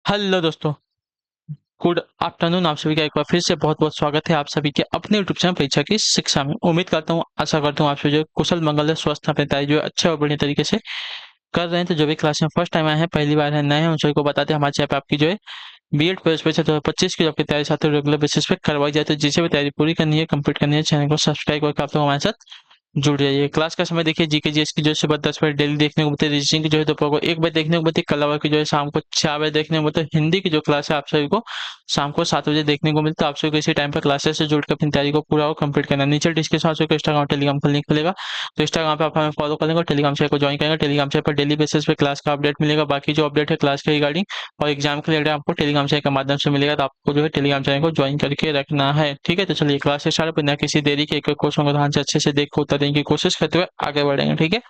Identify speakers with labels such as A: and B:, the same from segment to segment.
A: Hello दोस्तों, good afternoon. आप सभी का एक बार फिर से बहुत बहुत स्वागत है आप सभी के अपने यूट्यूब चैनल परीक्षा की शिक्षा में। उम्मीद करता हूँ, आशा करता हूँ आप सभी जो है कुशल मंगल है, स्वस्थ अपने तैयारी जो है अच्छे और बढ़िया तरीके से कर रहे हैं। तो जो भी क्लास में फर्स्ट टाइम आए हैं, पहली बार है, नए हैं, उन सभी को बताते हैं हमारे चैनल पे आपकी जो है बीएड प्रवेश परीक्षा 2025 की जो आपकी तैयारी साथ रेगुलर बेसिस पे करवाई जाए। तो जिसे भी तैयारी पूरी करनी है, कंप्लीट करनी है, चैनल को सब्सक्राइब करके आप लोग हमारे साथ जुड़ जाइए। क्लास का समय देखिए, जीके जीएस की जो है सुबह 10 बजे डेली देखने को मिलती है, रीजनिंग की जो है दोपहर को 1 बजे देखने को मिलती है, कला की जो है शाम को 4 बजे देखने को मिलती है, हिंदी की जो क्लास है आप सभी को शाम को 7 बजे देखने को मिलता है। आप सभी को इसी टाइम पर क्लासेस से जुड़ कर अपनी तैयारी को पूरा और कंप्लीट करना है। नीचे डिस्क्रिप्शन में इंस्टाग्राम टेलीग्राम का लिंक मिलेगा, तो इंस्टाग्राम पे आप हमें फॉलो कर लेंगे और टेलीग्राम चैनल को ज्वाइन करेंगे। टेलीग्राम चैनल पर डेली बेसिस पे क्लास का अपडेट मिलेगा, बाकी जो अपडेट है क्लास के रिगार्डिंग और एग्जाम के रिलेटेड आपको टेलीग्राम चैनल के माध्यम से मिलेगा। तो आपको जो है टेलीग्राम चैनल को ज्वाइन करके रखना है, ठीक है। तो चलिए क्लास से स्टार्ट, बिना किसी देरी के एक क्वेश्चन को ध्यान से अच्छे से देख उत्तर देने की कोशिश करते हुए आगे बढ़ेंगे, ठीक है।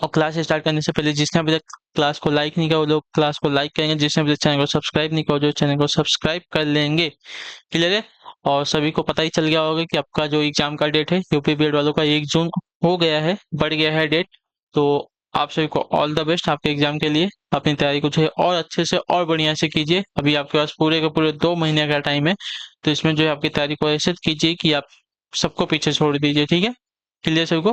A: और क्लास स्टार्ट करने से पहले जिसने अभी तक क्लास को लाइक नहीं किया वो लोग क्लास को लाइक करेंगे, जिसने अभी तक चैनल को सब्सक्राइब नहीं किया जो चैनल को सब्सक्राइब कर लेंगे, क्लियर है। और सभी को पता ही चल गया होगा कि आपका जो एग्जाम का डेट है यूपी बीएड वालों का 1 जून हो गया है, बढ़ गया है डेट। तो आप सभी को ऑल द बेस्ट आपके एग्जाम के लिए। अपनी तैयारी को जो है और अच्छे से और बढ़िया से कीजिए। अभी आपके पास पूरे के पूरे 2 महीने का टाइम है, तो इसमें जो है आपकी तैयारी को ऐसे कीजिए कि आप सबको पीछे छोड़ दीजिए, ठीक है। क्लियर सभी को,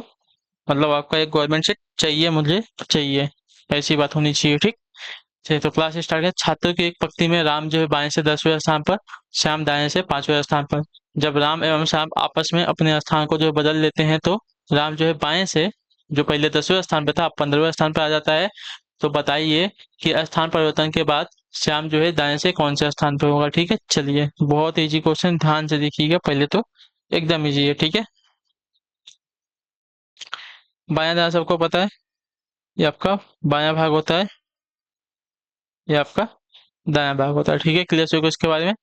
A: मतलब आपका एक गवर्नमेंट से चाहिए, मुझे चाहिए, ऐसी बात होनी चाहिए, ठीक। चलिए तो क्लास स्टार्ट है। छात्रों की एक पंक्ति में राम जो है बाएं से 10वें स्थान पर, श्याम दाएं से 5वें स्थान पर। जब राम एवं श्याम आपस में अपने स्थान को जो है बदल लेते हैं, तो राम जो है बाएं से, जो पहले 10वें स्थान पर था, अब 15वें स्थान पर आ जाता है। तो बताइए कि स्थान परिवर्तन के बाद श्याम जो है दाएं से कौन से स्थान पर होगा, ठीक है। चलिए बहुत इजी क्वेश्चन, ध्यान से देखिएगा। पहले तो एकदम इजी है, ठीक है। बायां दायां सबको पता है, ये आपका बायां भाग होता है, ये आपका दायां भाग होता है, ठीक है। क्लियर हो इसके बारे में।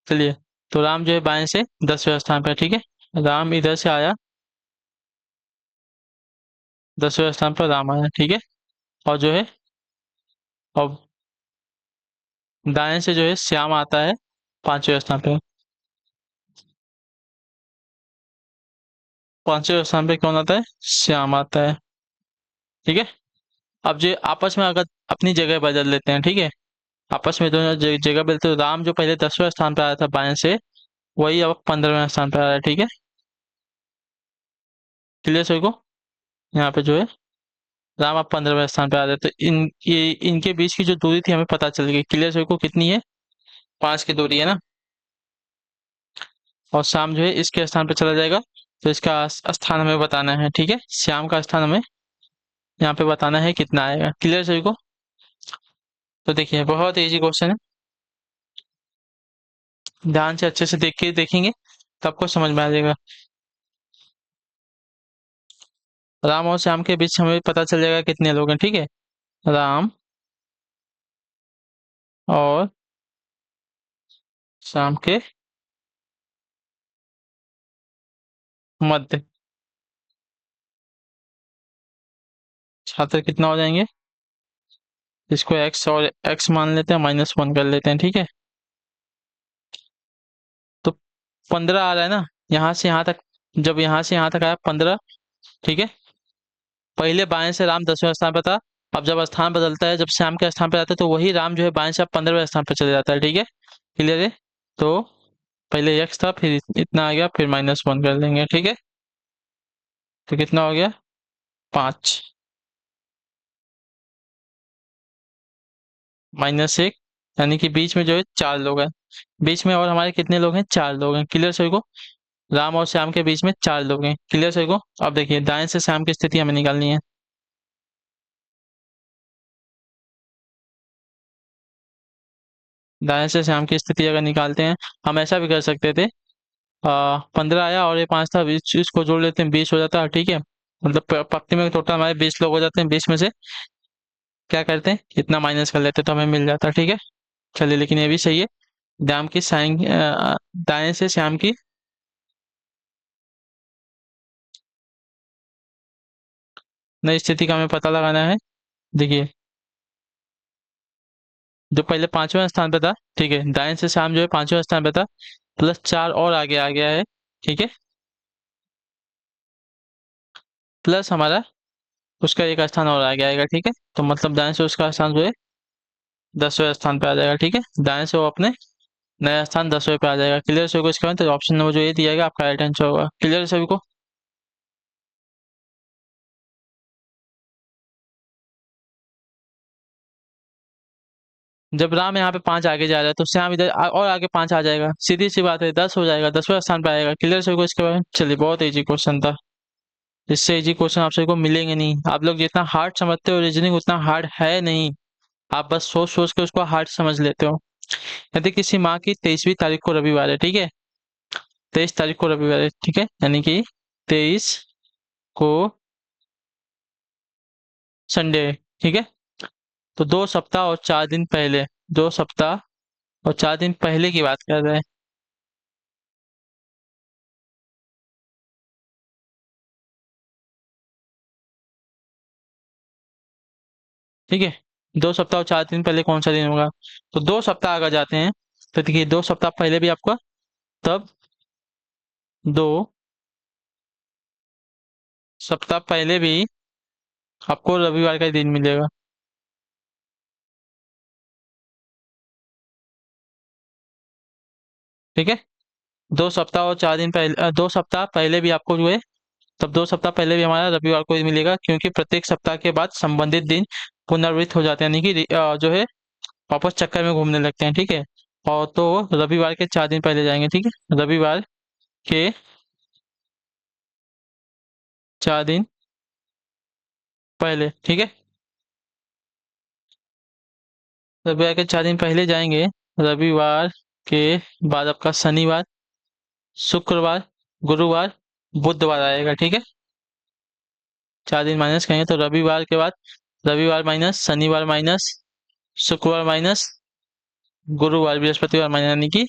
A: चलिए, तो राम जो है बाएं से 10वें स्थान पर, ठीक है। राम इधर से आया, 10वें स्थान पर राम आया, ठीक है। और जो है अब दाएं से जो है श्याम आता है 5वें स्थान पे। 5वें स्थान पे कौन आता है? श्याम आता है, ठीक है। अब जो आपस में अगर अपनी जगह बदल लेते हैं, ठीक है, आपस में दोनों जगह बदलते, तो राम जो पहले 10वें स्थान पर आया था बाएं से, वही अब 15वें स्थान पर आ रहा है, ठीक है। क्लियर सभी को, यहाँ पे जो है राम आप 15वें स्थान पे आ रहे हैं, तो इनके बीच की जो दूरी थी हमें पता चल गई। क्लियर सभी को, कितनी है? 5 की दूरी है ना। और शाम जो है इसके स्थान पे चला जाएगा, तो इसका स्थान हमें बताना है, ठीक है। श्याम का स्थान हमें यहाँ पे बताना है कितना आएगा। क्लियर सभी को। तो देखिए बहुत इजी क्वेश्चन है, ध्यान से अच्छे से देख के देखेंगे तो आपको समझ में आ जाएगा। राम और श्याम के बीच हमें पता चल जाएगा कितने लोग हैं, ठीक है। राम और श्याम के मध्य छात्र कितना हो जाएंगे? इसको एक्स और एक्स मान लेते हैं, -1 कर लेते हैं, ठीक है। तो 15 आ रहा है ना, यहाँ से यहाँ तक। जब यहाँ से यहाँ तक आया 15, ठीक है। पहले बाएं से राम 10वें स्थान पर था, अब जब स्थान बदलता है, जब श्याम के स्थान पर आता है, तो वही राम जो है बाएं से अब 15वें स्थान पर चले जाता है, ठीक है। क्लियर है। तो पहले एक्स था, फिर इतना आ गया, फिर -1 कर देंगे, ठीक है। तो कितना हो गया? 5 -1, यानी कि बीच में जो है 4 लोग हैं। बीच में और हमारे कितने लोग हैं? 4 लोग हैं। क्लियर सभी को, राम और श्याम के बीच में 4 लोग हैं। क्लियर सभी को। अब देखिए दाएं से श्याम की स्थिति हमें निकालनी है। दाएं से श्याम की स्थिति अगर निकालते हैं, हम ऐसा भी कर सकते थे, 15 आया और ये 5 था, 20 इसको जोड़ लेते हैं, 20 हो जाता है, ठीक है। मतलब पक्ति में टोटल हमारे 20 लोग हो जाते हैं, 20 में से क्या करते हैं, इतना माइनस कर लेते हैं, तो हमें मिल जाता है, ठीक है। चलिए, लेकिन ये भी सही है। दाम की साइन दाएं से श्याम की नई स्थिति का हमें पता लगाना है। देखिए, जो पहले 5वें स्थान पे था, ठीक है, दाएं से श्याम जो है 5वें स्थान पे था, +4 और आगे आ गया है, ठीक है। प्लस हमारा उसका एक स्थान और आगे आएगा, ठीक है। तो मतलब दाएं से उसका स्थान जो है 10वें स्थान पे आ जाएगा। ठीक है, दाएं से वो अपने नया स्थान 10वें पे आ जाएगा। क्लियर सभी को इसके बाद? तो ऑप्शन नंबर जो ये दिया गया आपका राइट आंसर होगा। क्लियर है सभी को? जब राम यहाँ पे 5 आगे जा रहा है तो श्याम इधर और आगे 5 आ जाएगा, सीधी सी बात है, 10 हो जाएगा, 10वें स्थान पे आएगा। क्लियर सभी को इसके बारे में? चलिए, बहुत इजी क्वेश्चन था। इससे इजी क्वेश्चन आप सभी को मिलेंगे नहीं। आप लोग जितना हार्ड समझते हो रीजनिंग उतना हार्ड है नहीं। आप बस सोच सोच के उसको हार्ड समझ लेते हो। यदि किसी माह की 23वीं तारीख को रविवार है, ठीक है, 23 तारीख को रविवार है, ठीक है, यानी कि 23 को संडे है, ठीक है। तो 2 सप्ताह और 4 दिन पहले, 2 सप्ताह और 4 दिन पहले की बात कर रहे हैं। ठीक है, 2 सप्ताह और 4 दिन पहले कौन सा दिन होगा? तो 2 सप्ताह अगर जाते हैं तो देखिए, 2 सप्ताह पहले भी आपका, तब 2 सप्ताह पहले भी आपको रविवार का ही दिन मिलेगा। ठीक है, 2 सप्ताह और 4 दिन पहले, 2 सप्ताह पहले भी आपको जो है, तब 2 सप्ताह पहले भी हमारा रविवार को ही मिलेगा, क्योंकि प्रत्येक सप्ताह के बाद संबंधित दिन पुनरावृत्त हो जाते हैं, यानी कि जो है वापस चक्कर में घूमने लगते हैं। ठीक है, और तो रविवार के 4 दिन पहले जाएंगे। ठीक है, रविवार के 4 दिन पहले। ठीक है, रविवार के 4 दिन पहले जाएंगे। रविवार के बाद आपका शनिवार, शुक्रवार, गुरुवार, बुधवार आएगा। ठीक है, 4 दिन माइनस करेंगे तो रविवार के बाद रविवार माइनस शनिवार माइनस शुक्रवार माइनस गुरुवार बृहस्पतिवार माइनस, यानी कि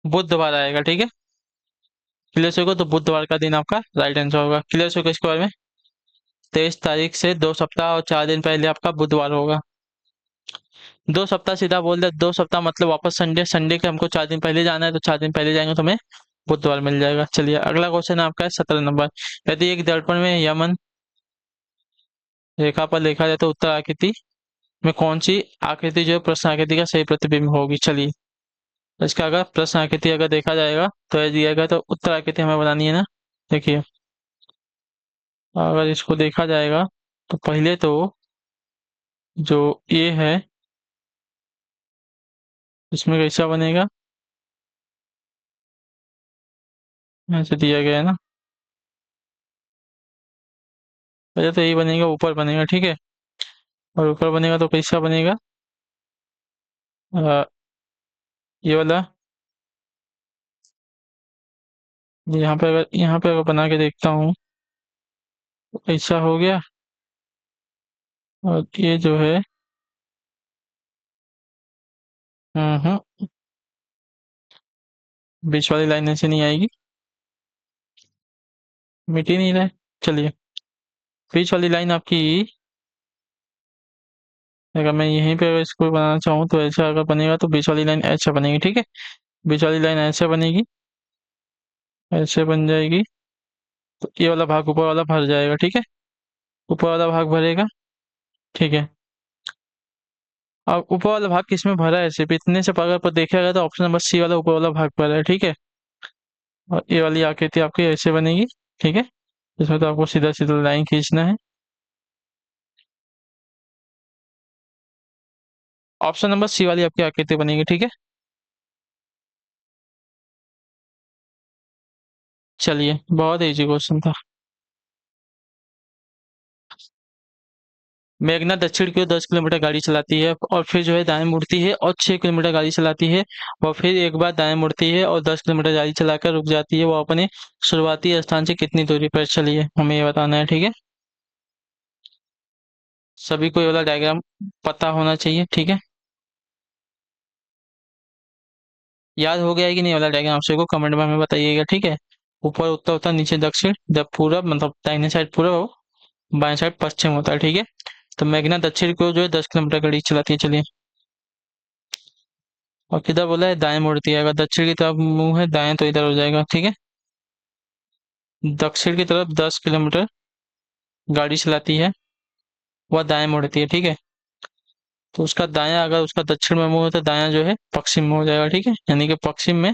A: बुधवार आएगा। ठीक है, क्लियर से होगा तो बुधवार का दिन आपका राइट आंसर होगा। क्लियर से होगा इसके बारे में? 23 तारीख से 2 सप्ताह और 4 दिन पहले आपका बुधवार होगा। 2 सप्ताह सीधा बोल दे, 2 सप्ताह मतलब वापस संडे, संडे के हमको 4 दिन पहले जाना है, तो 4 दिन पहले जाएंगे तो हमें बुधवार मिल जाएगा। चलिए, अगला क्वेश्चन आपका है 17 नंबर। यदि एक दर्पण में यमन रेखा पर देखा जाए तो उत्तर आकृति में कौन सी आकृति जो है प्रश्न आकृति का सही प्रतिबिंब होगी? चलिए, तो इसका अगर प्रश्न आकृति अगर देखा जाएगा तो ये दिया गया, तो उत्तर आकृति हमें बनानी है ना। देखिए, अगर इसको देखा जाएगा तो पहले तो जो ये है इसमें कैसा बनेगा, ऐसे दिया गया है ना। पहले तो ये बनेगा, ऊपर बनेगा। ठीक है, और ऊपर बनेगा तो कैसा बनेगा? अ, ये वाला, यहाँ पे अगर बना के देखता हूँ तो ऐसा हो गया। और ये जो है, हम्म, बीच वाली लाइन ऐसे नहीं आएगी, मिट ही नहीं रहा है। चलिए, बीच वाली लाइन आपकी, अगर मैं यहीं पे अगर इसको बनाना चाहूँ तो ऐसा अगर बनेगा तो बीच वाली लाइन ऐसे बनेगी। ठीक है, बीच वाली लाइन ऐसे बनेगी, ऐसे बन जाएगी, तो ये वाला भाग ऊपर वाला भर जाएगा। ठीक है, ऊपर वाला भाग भरेगा। ठीक है, अब ऊपर वाला भाग किसमें भरा है? सिर्फ इतने से अगर पर देखा गया तो ऑप्शन नंबर सी वाला ऊपर वाला भाग भरा है। ठीक है, और ये वाली आकृति आपकी ऐसे बनेगी। ठीक है, इसमें तो आपको सीधा सीधा लाइन खींचना है। ऑप्शन नंबर सी वाली आपकी आकृति बनेगी। ठीक है, चलिए, बहुत इजी क्वेश्चन था। मेघना दक्षिण की ओर 10 किलोमीटर गाड़ी चलाती है और फिर जो है दाएं मुड़ती है और 6 किलोमीटर गाड़ी चलाती है, और फिर एक बार दाएं मुड़ती है और 10 किलोमीटर गाड़ी चलाकर रुक जाती है। वो अपने शुरुआती स्थान से कितनी दूरी पर चली है, हमें ये बताना है। ठीक है, सभी को ये वाला डायग्राम पता होना चाहिए। ठीक है, याद हो गया है कि नहीं वाला डायग्राम? आप सभी को कमेंट में हमें बताइएगा। ठीक है, ऊपर उत्तर होता है, नीचे दक्षिण, जब पूरब मतलब दाहिने साइड पूरब हो, बाएं साइड पश्चिम होता है। ठीक है, तो मेघना दक्षिण की ओर जो है 10 किलोमीटर गाड़ी चलाती है। चलिए, और किधर बोला है? दाएं मुड़ती है। अगर दक्षिण की तरफ मुंह है, दाएं तो इधर हो जाएगा। ठीक है, दक्षिण की तरफ 10 किलोमीटर गाड़ी चलाती है, वह दाएं मुड़ती है, ठीक है। तो उसका दायां, अगर उसका दक्षिण में मुंह है तो दायां जो है पश्चिम में हो जाएगा, ठीक है। यानी कि पश्चिम में,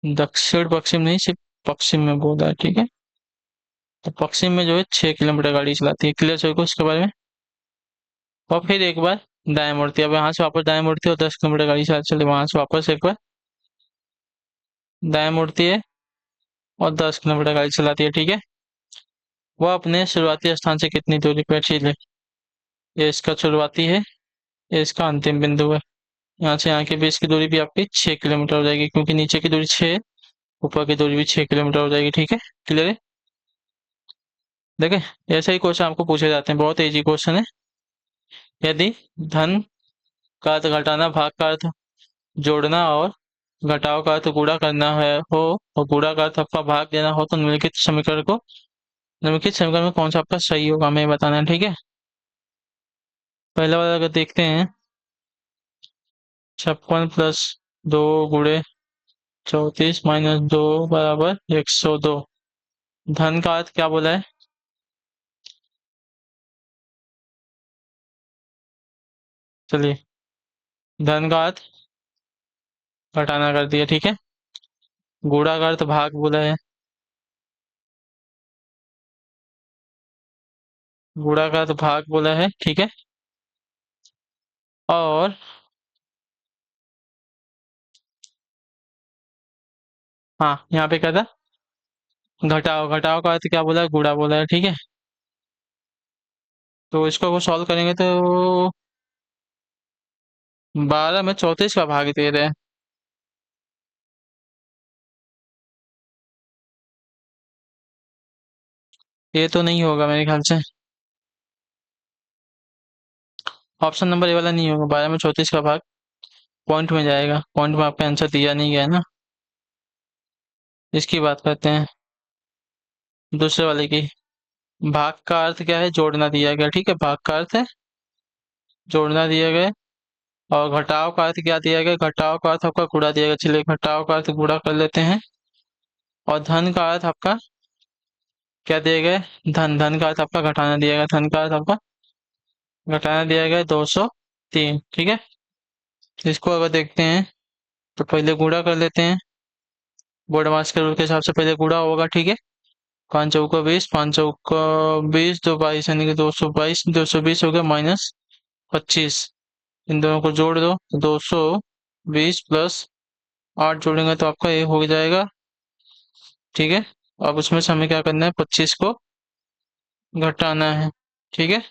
A: दक्षिण पश्चिम नहीं, सिर्फ पश्चिम में बोल रहा है, ठीक है। तो पश्चिम में जो है 6 किलोमीटर गाड़ी चलाती है। क्लियर सभी को इसके बारे में। और फिर एक बार दाएं मुड़ती है। अब यहाँ से वापस दाएं मुड़ती है और 10 किलोमीटर गाड़ी चला चले, वहां से वापस एक बार दाएं मुड़ती है और 10 किलोमीटर गाड़ी चलाती है, ठीक है। वह अपने शुरुआती स्थान से कितनी दूरी पर, ठीक है। ये इसका शुरुआती है, ये इसका अंतिम बिंदु है। यहाँ से यहाँ के बीच की दूरी भी आपकी 6 किलोमीटर हो जाएगी, क्योंकि नीचे की दूरी 6 है, ऊपर की दूरी भी 6 किलोमीटर हो जाएगी, ठीक है। क्लियर है। देखें, ऐसे ही क्वेश्चन आपको पूछे जाते हैं, बहुत इजी क्वेश्चन है। यदि धन का अर्थ घटाना, भाग का अर्थ जोड़ना और घटाव का अर्थ गुणा करना है हो, और गुणा का अर्थ आपका भाग देना हो, तो निम्नलिखित समीकरण में कौन सा आपका सही होगा, हमें बताना है, ठीक है। पहला वाला अगर देखते हैं, 56 + 2 गुणे 34 - 2 बराबर 102। धन का अर्थ क्या बोला है? चलिए, धन का अर्थ घटाना कर दिया, ठीक है। गुणा का अर्थ भाग बोला है, गुणा का अर्थ भाग बोला है, ठीक है। और हाँ, यहाँ पे क्या था? घटाओ, घटाओ का अर्थ क्या बोला है? गुणा बोला है, ठीक है। तो इसको वो सॉल्व करेंगे तो 12 में 34 का भाग दे रहे हैं। ये तो नहीं होगा मेरे ख्याल से। ऑप्शन नंबर ए वाला नहीं होगा। 12 में 34 का भाग पॉइंट में जाएगा, पॉइंट में आपका आंसर दिया नहीं गया है ना। इसकी बात करते हैं, दूसरे वाले की। भाग का अर्थ क्या है? जोड़ना दिया गया, ठीक है। भाग का अर्थ है जोड़ना दिया गया। और घटाव का अर्थ क्या दिया गया? घटाव का अर्थ आपका गुणा दिया गया। चलिए, घटाव का अर्थ गुणा कर लेते हैं। और धन का अर्थ आपका क्या दिया गया? धन, धन का अर्थ आपका घटाना दिया गया। धन का अर्थ आपका घटाना दिया गया 203, ठीक है। इसको अगर देखते हैं तो पहले गुणा कर लेते हैं। बोर्ड मास के रूल के हिसाब से पहले गुणा होगा, ठीक है। 5 × 4 = 20, 5 × 4 = 20, 2 22 यानी कि 222, 220 हो गया, -25। इन दोनों को जोड़ दो, 220 + 8 जोड़ेंगे तो आपका ये हो जाएगा, ठीक है। अब उसमें से हमें क्या करना है? 25 को घटाना है, ठीक है।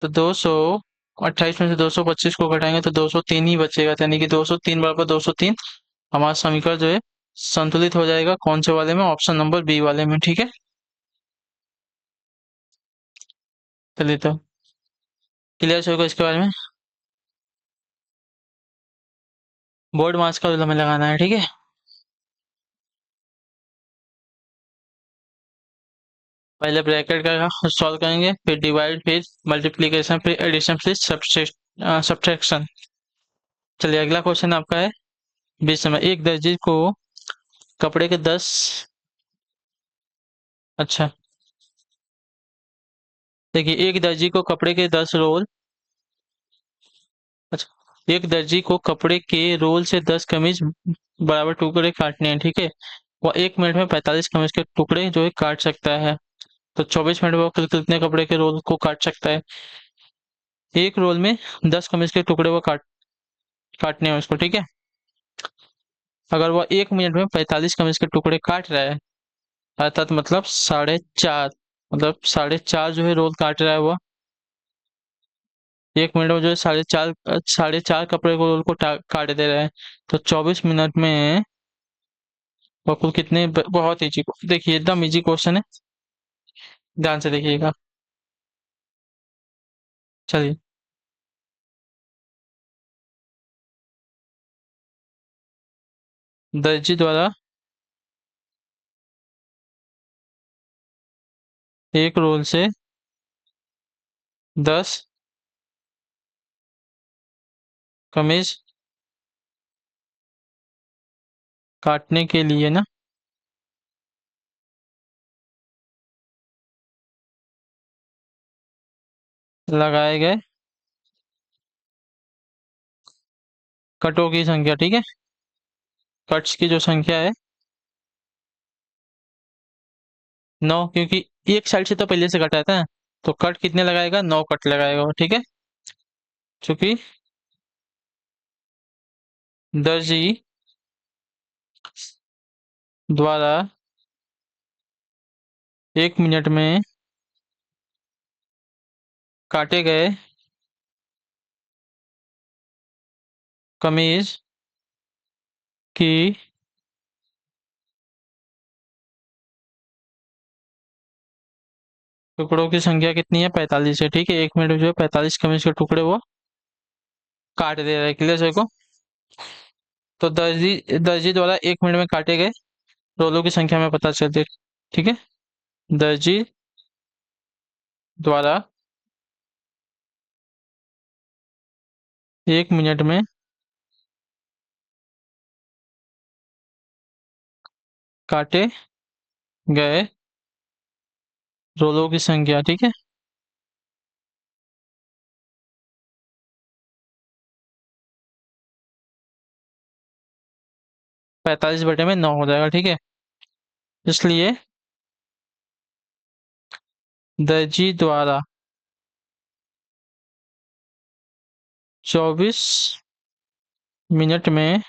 A: तो 228 में से 225 को घटाएंगे तो 203 ही बचेगा, यानी कि 203 बराबर 203। हमारा समीकरण जो है संतुलित हो जाएगा, कौन से वाले में? ऑप्शन नंबर बी वाले में, ठीक है। चलिए, तो क्लियर होगा इसके बारे में। बोर्ड मास का रूल हमें लगाना है, ठीक है। पहले ब्रैकेट का सॉल्व करेंगे, फिर डिवाइड, फिर मल्टीप्लीकेशन, फिर एडिशन, फिर सब्ट्रैक्शन। चलिए, अगला क्वेश्चन आपका है 20 में। एक दर्जी को कपड़े के 10, अच्छा, देखिए, एक दर्जी को कपड़े के 10 रोल, अच्छा, एक दर्जी को कपड़े के रोल से 10 कमीज बराबर टुकड़े काटने हैं, ठीक है। वह 1 मिनट में 45 कमीज के टुकड़े जो है काट सकता है। तो 24 मिनट में वो कितने कपड़े के रोल को काट सकता है? एक रोल में 10 कमीज के टुकड़े वो काटने हैं उसको, ठीक है। अगर वह 1 मिनट में 45 कमीज के टुकड़े काट रहा है, अर्थात मतलब 4.5, मतलब 4.5 जो है रोल काट रहा है वह। 1 मिनट में जो है 4.5 कपड़े को रोल को काट दे रहा है। तो 24 मिनट में वह कुल कितने बहुत इजी, देखिए एकदम इजी क्वेश्चन है, ध्यान से देखिएगा। चलिए, दर्जी द्वारा एक रोल से 10 कमीज काटने के लिए ना लगाए गए कटों की संख्या, ठीक है। कट्स की जो संख्या है 9, क्योंकि एक साइड से तो पहले से कटा था, तो कट कितने लगाएगा, 9 कट लगाएगा वो, ठीक है। क्योंकि दर्जी द्वारा 1 मिनट में काटे गए कमीज की टुकड़ों की संख्या कितनी है, 45 है, ठीक है। 1 मिनट में जो है 45 कमीज के टुकड़े वो काट दे रहा है, क्लियर सर को। तो दर्जी दर्जी द्वारा 1 मिनट में काटे गए रोलों की संख्या में पता चलती है, ठीक है। दर्जी द्वारा 1 मिनट में काटे गए रोलों की संख्या, ठीक है। 45/9 हो जाएगा, ठीक है। इसलिए दर्जी द्वारा 24 मिनट में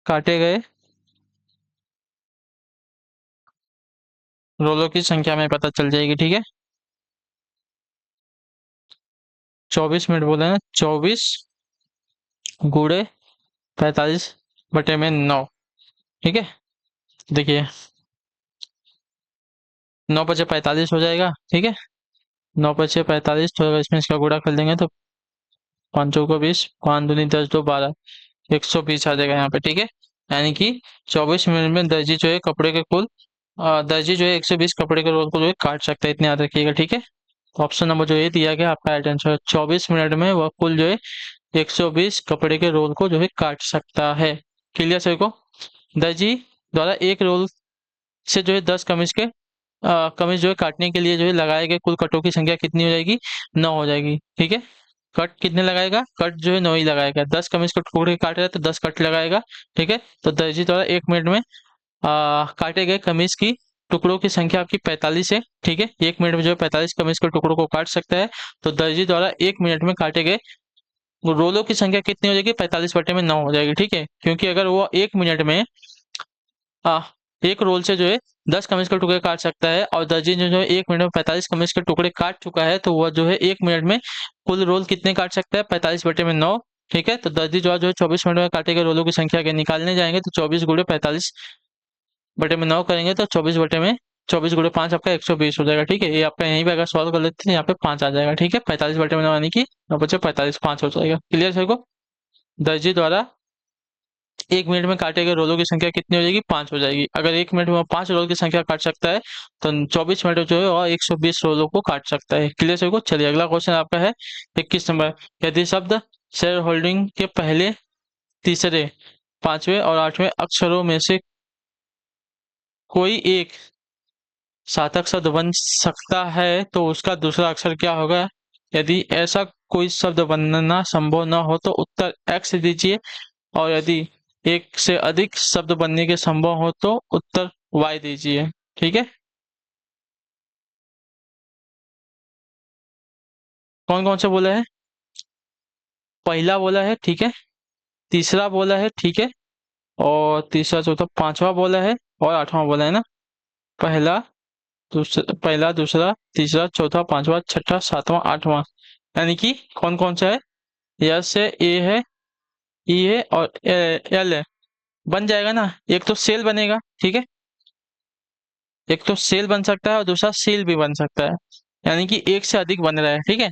A: काटे गए रोलों की संख्या में पता चल जाएगी, ठीक है। 24 मिनट बोले ना, 24 × 45/9, ठीक है। देखिए 9×5 = 45 हो जाएगा, ठीक है। 9×5 = 45, तो इसमें इसका गुणा कर देंगे तो 5 × 20, 5×2 = 10, 2 = 12, 120 आ जाएगा यहाँ पे, ठीक है। यानी कि 24 मिनट में दर्जी जो है कपड़े के कुल दर्जी जो है 120 कपड़े के रोल को जो है काट सकता है, इतने याद रखिएगा, ठीक है। तो ऑप्शन नंबर जो ये दिया गया आपका राइट आंसर, 24 मिनट में वह कुल जो है 120 कपड़े के रोल को जो है काट सकता है। क्लियर सर को। दर्जी द्वारा एक रोल से जो है 10 कमीज के कमीज जो है काटने के लिए जो है लगाए गए कुल कटों की संख्या कितनी हो जाएगी, 9 हो जाएगी, ठीक है। कट कितने लगाएगा, कट जो है 9 ही लगाएगा। 10 कमीज को टुकड़े काट रहा है तो 10 कट लगाएगा, ठीक है। तो दर्जी द्वारा 1 मिनट में काटे गए कमीज की टुकड़ों की संख्या आपकी 45 है, ठीक है। 1 मिनट में जो है 45 कमीज के टुकड़ों को काट सकता है। तो दर्जी द्वारा 1 मिनट में काटे गए रोलों की संख्या कितनी हो जाएगी, 45/9 हो जाएगी, ठीक है। क्योंकि अगर वो 1 मिनट में आ, एक रोल से जो है 10 कमीज के टुकड़े काट सकता है और दर्जी ने जो है 1 मिनट में 45 कमीज के टुकड़े काट चुका है, तो वह जो है 1 मिनट में कुल रोल कितने काट सकता है, 45/9, ठीक है। तो दर्जी जो है 24 मिनट में काटे गए रोलों की संख्या के निकालने जाएंगे तो 24 × 45/9 करेंगे तो 24 × 5 आपका 120 हो जाएगा, ठीक है। ये आपका यहीं पे अगर सॉल्व कर लेते हैं यहाँ पे 5 आ जाएगा, ठीक है। 45/9 यानी कि 9×5 = 5 हो जाएगा, क्लियर सर को। दर्जी द्वारा 1 मिनट में काटे गए रोलों की संख्या कितनी हो जाएगी, 5 हो जाएगी। अगर 1 मिनट में वो 5 रोल की संख्या काट सकता है तो 24 मिनट जो है और 120 रोलों को काट सकता है, क्लियर सर को। चलिए अगला क्वेश्चन आपका है 21 नंबर। यदि शब्द शेयर होल्डिंग के पहले, तीसरे, पांचवें और आठवें अक्षरों में से कोई एक सार्थक शब्द बन सकता है तो उसका दूसरा अक्षर क्या होगा। यदि ऐसा कोई शब्द बनना संभव न हो तो उत्तर एक्स दीजिए, और यदि एक से अधिक शब्द बनने के संभव हो तो उत्तर वाई दीजिए, ठीक है। कौन कौन सा बोला है, पहला बोला है, ठीक है। तीसरा बोला है, ठीक है। और तीसरा चौथा पांचवा बोला है और आठवां बोला है ना। पहला पहला, दूसरा, तीसरा, चौथा, पांचवा, छठा, सातवां, आठवां, यानी कि कौन कौन सा है, यस है, ए है, ई है और एल है। बन जाएगा ना। एक तो सेल बनेगा, ठीक है। एक तो सेल बन सकता है और दूसरा सील भी बन सकता है, यानी कि एक से अधिक बन रहा है, ठीक है।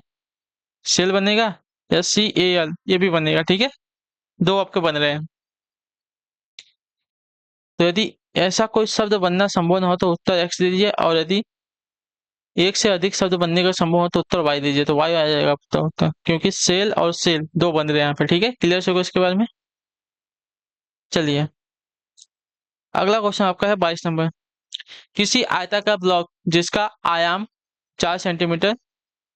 A: सेल बनेगा, SCAL, ये भी बनेगा, ठीक है। दो आपके बन रहे हैं। तो यदि ऐसा कोई शब्द बनना संभव न हो तो उत्तर एक्स दे दीजिए, और यदि एक से अधिक शब्द बनने का संभव हो तो उत्तर वाई दीजिए, तो वाई आ जाएगा तो, क्योंकि सेल और सेल दो बन रहे हैं यहाँ पे। ठीक है, क्लियर होगा इसके बारे में। चलिए, अगला क्वेश्चन आपका है 22 नंबर। किसी आयताकार ब्लॉक जिसका आयाम 4 सेंटीमीटर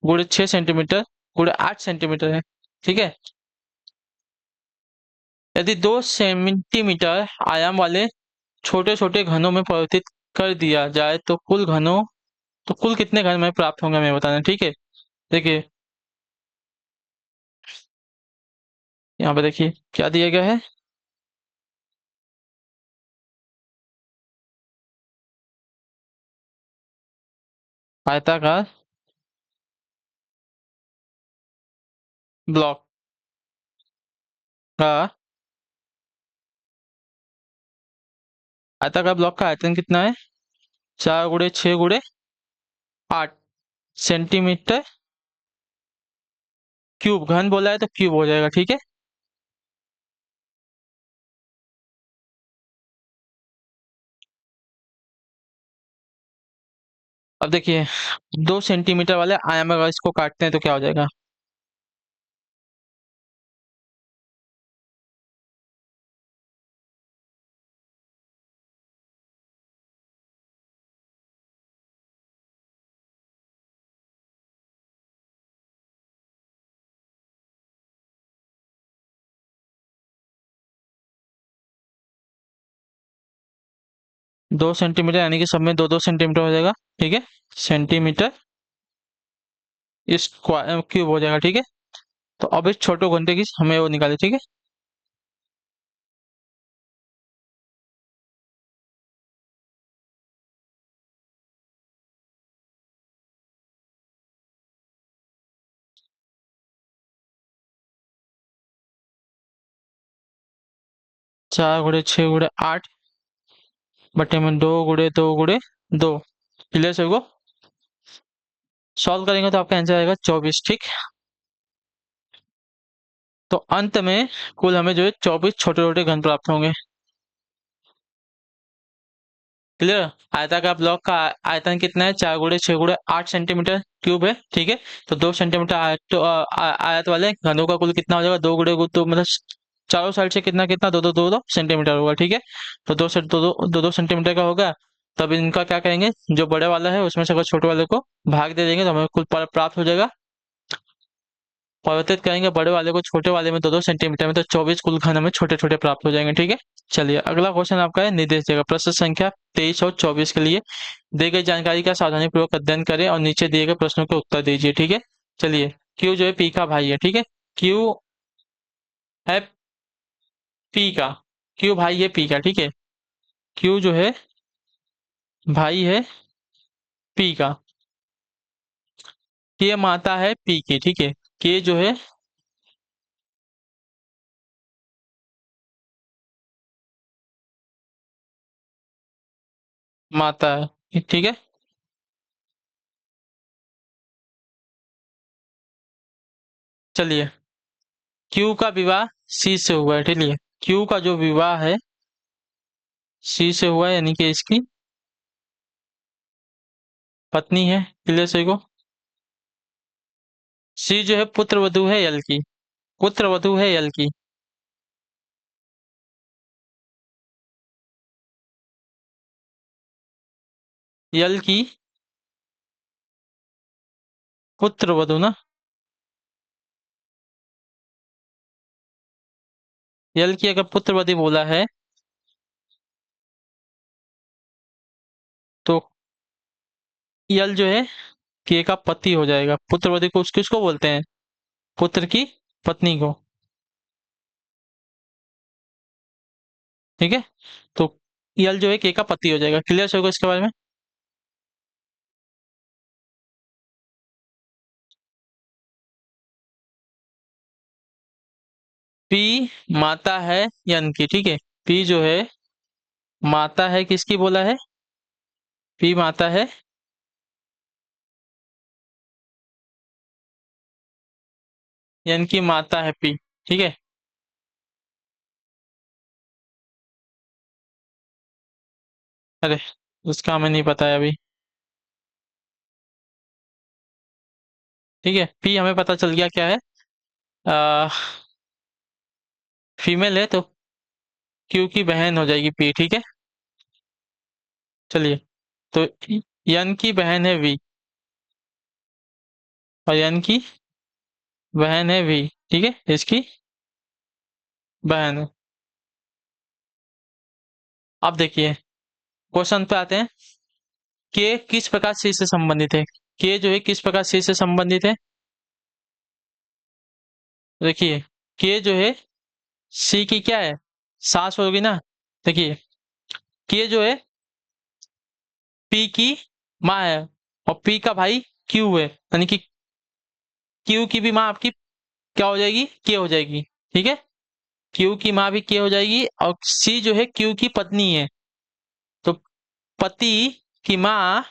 A: गुणे 6 सेंटीमीटर गुणे 8 सेंटीमीटर है, ठीक है, यदि 2 सेंटीमीटर आयाम वाले छोटे छोटे घनों में परिवर्तित कर दिया जाए तो कुल कितने घन में प्राप्त होंगे हमें बताना है, ठीक है। देखिए, यहाँ पे देखिए क्या दिया गया है। आयताकार ब्लॉक का आयताकार ब्लॉक का आयतन कितना है? 4 गुणे 6 गुणे 8 सेंटीमीटर क्यूब। घन बोला है तो क्यूब हो जाएगा, ठीक है। अब देखिए, 2 सेंटीमीटर वाले आयाम अगर इसको काटते हैं तो क्या हो जाएगा? 2 सेंटीमीटर यानी कि सब में 2 2 सेंटीमीटर हो जाएगा, ठीक है। सेंटीमीटर स्क्वायर क्यूब हो जाएगा, ठीक है। तो अब इस छोटे घंटे की हमें वो निकाले, ठीक है। 4 गुणे 6 गुणे 8 बटे में 2 गुणे 2 गुणे 2। क्लियर से को सॉल्व करेंगे तो आपका आंसर आएगा 24, ठीक। तो अंत में कुल हमें जो है 24 छोटे छोटे घन प्राप्त होंगे। क्लियर। आयताकार ब्लॉक का आयतन कितना है? 4 गुणे 6 गुणे 8 सेंटीमीटर क्यूब है, ठीक है। तो 2 सेंटीमीटर आयत तो आयत वाले घनों का कुल कितना हो जाएगा? 2 गुणे 2 मतलब चारों साइड से कितना कितना 2 2 सेंटीमीटर होगा, ठीक है। तो 2 2 सेंटीमीटर का होगा। तब इनका क्या करेंगे, जो बड़े वाला है उसमें से अगर छोटे वाले को भाग दे देंगे तो हमें कुल प्राप्त हो जाएगा। परिवर्तित करेंगे बड़े वाले को छोटे वाले में 2 2 सेंटीमीटर में, तो 24 कुल घन हमें छोटे छोटे प्राप्त हो जाएंगे, ठीक है। चलिए, अगला क्वेश्चन आपका है निर्देश देगा प्रश्न संख्या 23 और 24 के लिए। दी गई जानकारी का सावधानी पूर्वक अध्ययन करें और नीचे दिए गए प्रश्नों के उत्तर दीजिए, ठीक है। चलिए, क्यू जो है पी का भाई है, ठीक है। क्यू है पी का, क्यू भाई है पी का, ठीक है। क्यू जो है भाई है पी का, के माता है पी की, ठीक है। के जो है माता है, ठीक है। चलिए, क्यू का विवाह सी से हुआ है, ठीक है। क्यू का जो विवाह है सी से हुआ है, यानी कि इसकी पत्नी है, क्लियर सही को। सी जो है पुत्र वधु है यल की, पुत्र वधु है यल की। यल की पुत्र वधु ना, यल की अगर पुत्र वधु बोला है तो यल जो है के का पति हो जाएगा। पुत्र वधु को किसको बोलते हैं? पुत्र की पत्नी को, ठीक है। तो यल जो है के का पति हो जाएगा, क्लियर होगा इसके बारे में। पी माता है यन की, ठीक है। पी जो है माता है किसकी बोला है? पी माता है यन की माता है पी, ठीक है। अरे, उसका हमें नहीं पता है अभी। ठीक है, पी हमें पता चल गया क्या है, फीमेल है तो क्यू की बहन हो जाएगी पी, ठीक है। चलिए, तो यन की बहन है वी और यन की बहन है वी, ठीक है, इसकी बहन है। अब देखिए क्वेश्चन पे आते हैं, के किस प्रकार सी से संबंधित है, के जो है किस प्रकार सी से संबंधित है। देखिए के जो है सी की क्या है, सास होगी ना। देखिए के जो है पी की माँ है और पी का भाई क्यू है, यानी कि क्यू की भी माँ आपकी क्या हो जाएगी, के हो जाएगी, ठीक है। क्यू की माँ भी के हो जाएगी और सी जो है क्यू की पत्नी है, तो पति की माँ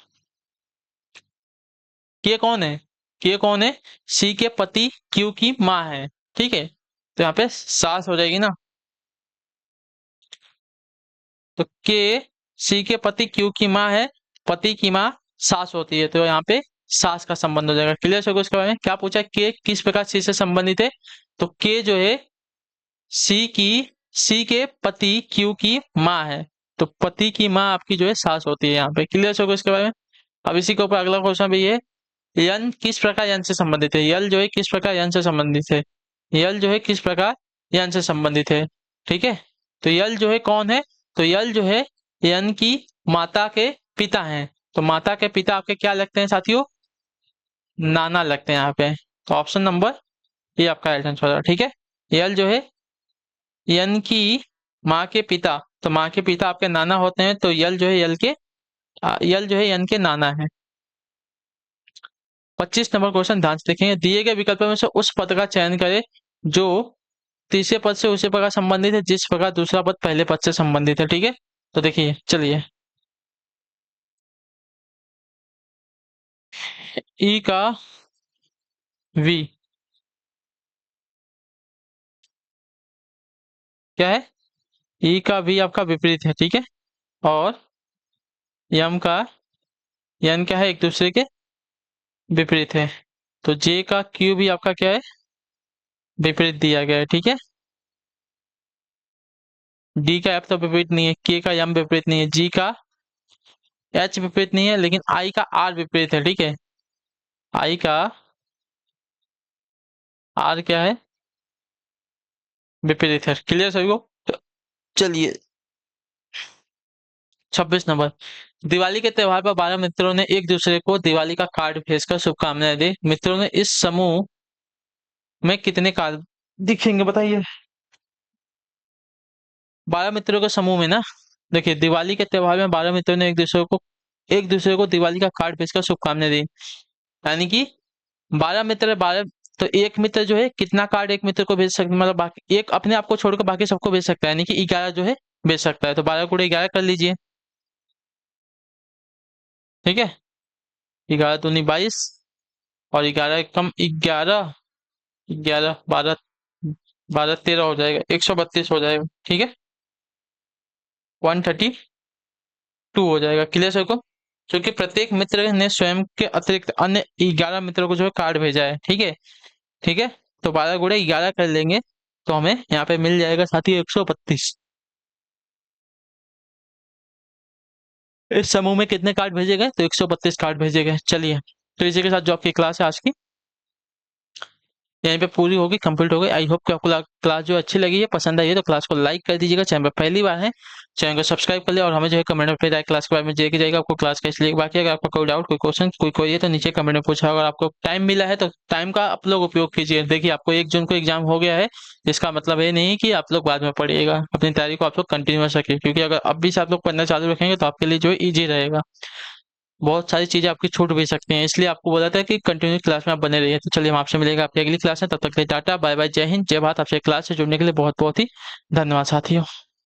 A: के कौन है, के कौन है, सी के पति क्यू की माँ है, ठीक है। तो यहाँ पे सास हो जाएगी ना, तो के सी के पति क्यू की माँ है, पति की माँ सास होती है, तो यहाँ पे सास का संबंध हो जाएगा। क्लियर है उसके बारे में, क्या पूछा, के किस प्रकार सी से संबंधित है, तो के जो है सी की सी के पति क्यू की माँ है, तो पति की माँ आपकी जो है सास होती है यहाँ पे। क्लियर है इसके बारे में। अब इसी के ऊपर अगला क्वेश्चन भी है, यन किस प्रकार यन से संबंधित है, यल जो है किस प्रकार यन से संबंधित है, यल जो है किस प्रकार यन से संबंधित है, ठीक है। तो यल जो है कौन है, तो यल जो है यन की माता के पिता हैं, तो माता के पिता आपके क्या लगते हैं साथियों, नाना लगते हैं यहाँ पे। तो ऑप्शन नंबर ये आपका राइट आंसर है, ठीक है। यल जो है यन की माँ के पिता, तो माँ के पिता आपके नाना होते हैं, तो यल जो है यल जो है यन के नाना है। 25 नंबर क्वेश्चन ध्यान से देखेंगे, दिए गए विकल्पों में से उस पद का चयन करें जो तीसरे पद से उसी प्रकार संबंधित है जिस प्रकार दूसरा पद पहले पद से संबंधित है, ठीक है। तो देखिए चलिए, ई का वी क्या है, ई का वी आपका विपरीत है, ठीक है। और यम का यन क्या है, एक दूसरे के विपरीत है, तो जे का क्यू भी आपका क्या है, विपरीत दिया गया है, ठीक है। डी का एफ तो विपरीत नहीं है, के का यम विपरीत नहीं है, जी का एच विपरीत नहीं है, लेकिन आई का आर विपरीत है, ठीक है। आई का आर क्या है, विपरीत है। क्लियर सभी को। तो चलिए 26 नंबर, दिवाली के त्योहार पर 12 मित्रों ने एक दूसरे को दिवाली का कार्ड भेजकर शुभकामनाएं दी, मित्रों ने इस समूह में कितने कार्ड दिखेंगे बताइए। 12 मित्रों के समूह में ना, देखिए दिवाली के त्योहार में 12 मित्रों ने एक दूसरे को दिवाली का कार्ड भेजकर शुभकामनाएं दी, यानी कि 12 मित्र 12, तो एक मित्र जो है कितना कार्ड एक मित्र को भेज सकता, मतलब बाकी एक अपने आप को छोड़कर बाकी सबको भेज सकता है, यानी कि 11 जो है भेज सकता है, तो 12 गुणे 11 कर लीजिए, ठीक है। 11 दूनी 22 और 11 कम 11, 11 12, 12 13 हो जाएगा, 132 हो जाएगा, ठीक है। 132 हो जाएगा। क्लियर सबको, क्योंकि प्रत्येक मित्र ने स्वयं के अतिरिक्त अन्य 11 मित्रों को जो है कार्ड भेजा है, ठीक है, ठीक है। तो 12 गुणे 11 कर लेंगे तो हमें यहाँ पे मिल जाएगा साथी 132। इस समूह में कितने कार्ड भेजे गए, तो 132 कार्ड भेजे गए। चलिए, तो इसी के साथ जो आपकी क्लास है आज की यहीं पे पूरी होगी, कंप्लीट हो गई। आई होप कि आपको क्लास जो अच्छी लगी है, पसंद आई है, तो क्लास को लाइक कर दीजिएगा। चैनल पर पहली बार है, चैनल को सब्सक्राइब कर ले और हमें जो है कमेंट में बताइए क्लास के बारे में, जे जाएगा आपको क्लास का। इसलिए बाकी अगर आपका कोई डाउट, कोई क्वेश्चन, कोई कोई है तो नीचे कमेंट में पूछा। अगर आपको टाइम मिला है तो टाइम का आप लोग उपयोग कीजिए। देखिए आपको 1 जून को एग्जाम हो गया है, इसका मतलब ये नहीं कि आप लोग बाद में पढ़िएगा, अपनी तैयारी को आप लोग कंटिन्यू कर सके, क्योंकि अगर अभी से आप लोग पढ़ना चालू रखेंगे तो आपके लिए जो है ईजी रहेगा। बहुत सारी चीजें आपकी छूट भी सकती हैं, इसलिए आपको बोला था कि कंटिन्यू क्लास में आप बने रहिए। तो चलिए हम आपसे मिलेगा आपकी अगली क्लास में, तब तक के लिए टाटा बाय बाय, जय हिंद जय भारत। आपसे क्लास से जुड़ने के लिए बहुत बहुत ही धन्यवाद साथियों।